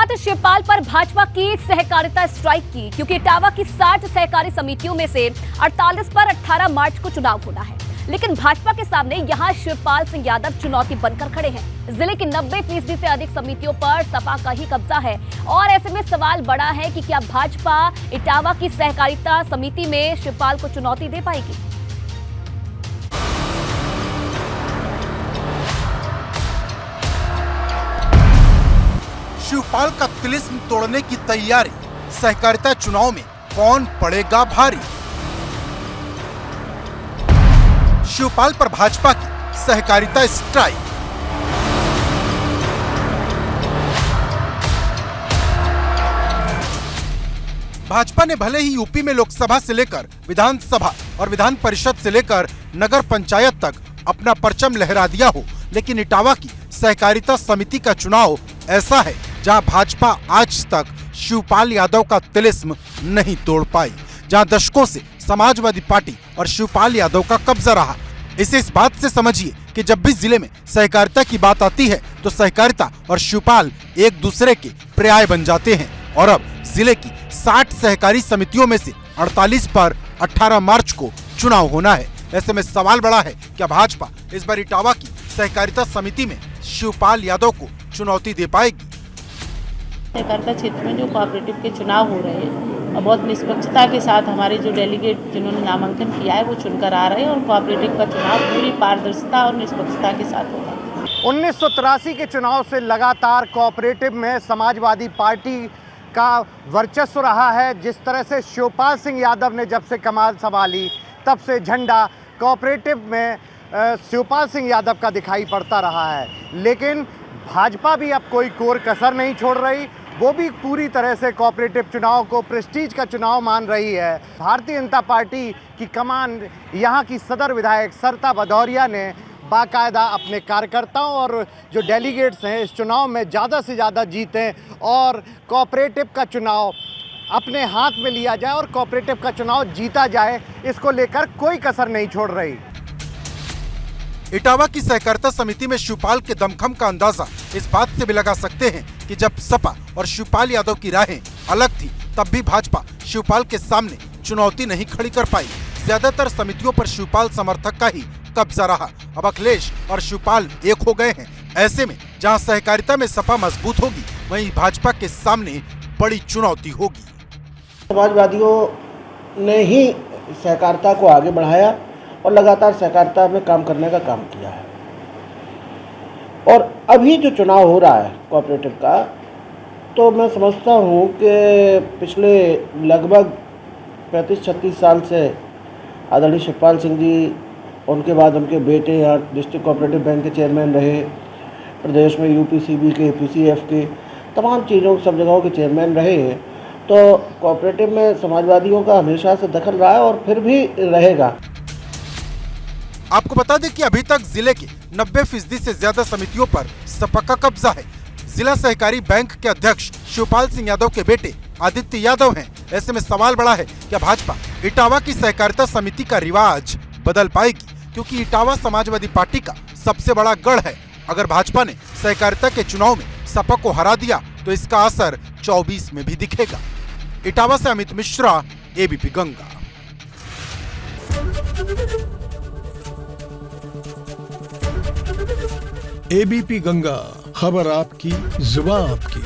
बात शिवपाल पर भाजपा की सहकारिता स्ट्राइक की, क्योंकि इटावा की 60 सहकारी समितियों में से 48 पर 18 मार्च को चुनाव होना है। लेकिन भाजपा के सामने यहां शिवपाल सिंह यादव चुनौती बनकर खड़े हैं। जिले की 90% से अधिक समितियों पर सपा का ही कब्जा है और ऐसे में सवाल बड़ा है कि क्या भाजपा इटावा की सहकारिता समिति में शिवपाल को चुनौती दे पाएगी। शिवपाल का तिलिस्म तोड़ने की तैयारी, सहकारिता चुनाव में कौन पड़ेगा भारी। शिवपाल पर भाजपा की सहकारिता स्ट्राइक। भाजपा ने भले ही यूपी में लोकसभा से लेकर विधानसभा और विधान परिषद से लेकर नगर पंचायत तक अपना परचम लहरा दिया हो, लेकिन इटावा की सहकारिता समिति का चुनाव ऐसा है जहां भाजपा आज तक शिवपाल यादव का तिलिस्म नहीं तोड़ पाई, जहां दशकों से समाजवादी पार्टी और शिवपाल यादव का कब्जा रहा। इसे इस बात से समझिए कि जब भी जिले में सहकारिता की बात आती है तो सहकारिता और शिवपाल एक दूसरे के पर्याय बन जाते हैं। और अब जिले की 60 सहकारी समितियों में से 48 पर 18 मार्च को चुनाव होना है। ऐसे में सवाल बड़ा है, क्या भाजपा इस बार इटावा की सहकारिता समिति में शिवपाल यादव को चुनौती दे पाएगी। सहकारिता क्षेत्र में जो कोऑपरेटिव के चुनाव हो रहे हैं और बहुत निष्पक्षता के साथ हमारे जो डेलीगेट जिन्होंने नामांकन किया है वो चुनकर आ रहे हैं और कोऑपरेटिव का चुनाव पूरी पारदर्शिता और निष्पक्षता के साथ होगा। 1983 के चुनाव से लगातार कोऑपरेटिव में समाजवादी पार्टी का वर्चस्व रहा है। जिस तरह से शिवपाल सिंह यादव ने जब से कमान संभाली तब से झंडा कोऑपरेटिव में शिवपाल सिंह यादव का दिखाई पड़ता रहा है। लेकिन भाजपा भी अब कोई कोर कसर नहीं छोड़ रही, वो भी पूरी तरह से कोऑपरेटिव चुनाव को प्रेस्टीज का चुनाव मान रही है। भारतीय जनता पार्टी की कमान यहाँ की सदर विधायक सरिता भदौरिया ने बाकायदा अपने कार्यकर्ताओं और जो डेलीगेट्स हैं इस चुनाव में ज़्यादा से ज़्यादा जीतें और कोऑपरेटिव का चुनाव अपने हाथ में लिया जाए और कोऑपरेटिव का चुनाव जीता जाए, इसको लेकर कोई कसर नहीं छोड़ रही। इटावा की सहकारिता समिति में शिवपाल के दमखम का अंदाजा इस बात से भी लगा सकते हैं कि जब सपा और शिवपाल यादव की राहें अलग थी तब भी भाजपा शिवपाल के सामने चुनौती नहीं खड़ी कर पाई। ज्यादातर समितियों पर शिवपाल समर्थक का ही कब्जा रहा। अब अखिलेश और शिवपाल एक हो गए हैं। ऐसे में जहां सहकारिता में सपा मजबूत होगी, वहीं भाजपा के सामने बड़ी चुनौती होगी। समाजवादियों ने ही सहकारिता को आगे बढ़ाया और लगातार सहकारिता में काम करने का काम किया है। और अभी जो चुनाव हो रहा है कोऑपरेटिव का, तो मैं समझता हूँ कि पिछले लगभग 35-36 साल से आदरणीय शिवपाल सिंह जी, उनके बाद उनके बेटे यहाँ डिस्ट्रिक्ट कोऑपरेटिव बैंक के चेयरमैन रहे, प्रदेश में यूपीसीबी के, पीसीएफ के, तमाम चीज़ों सब जगहों के चेयरमैन रहे हैं। तो कोऑपरेटिव में समाजवादियों का हमेशा से दखल रहा है और फिर भी रहेगा। आपको बता दें कि अभी तक जिले के 90% से ज्यादा समितियों पर सपा का कब्जा है। जिला सहकारी बैंक के अध्यक्ष शिवपाल सिंह यादव के बेटे आदित्य यादव हैं। ऐसे में सवाल बड़ा है, क्या भाजपा इटावा की सहकारिता समिति का रिवाज बदल पाएगी, क्योंकि इटावा समाजवादी पार्टी का सबसे बड़ा गढ़ है। अगर भाजपा ने सहकारिता के चुनाव में सपा को हरा दिया तो इसका असर 24 में भी दिखेगा। इटावा से अमित मिश्रा, एबीपी गंगा। एबीपी गंगा, खबर आपकी, जुबान आपकी।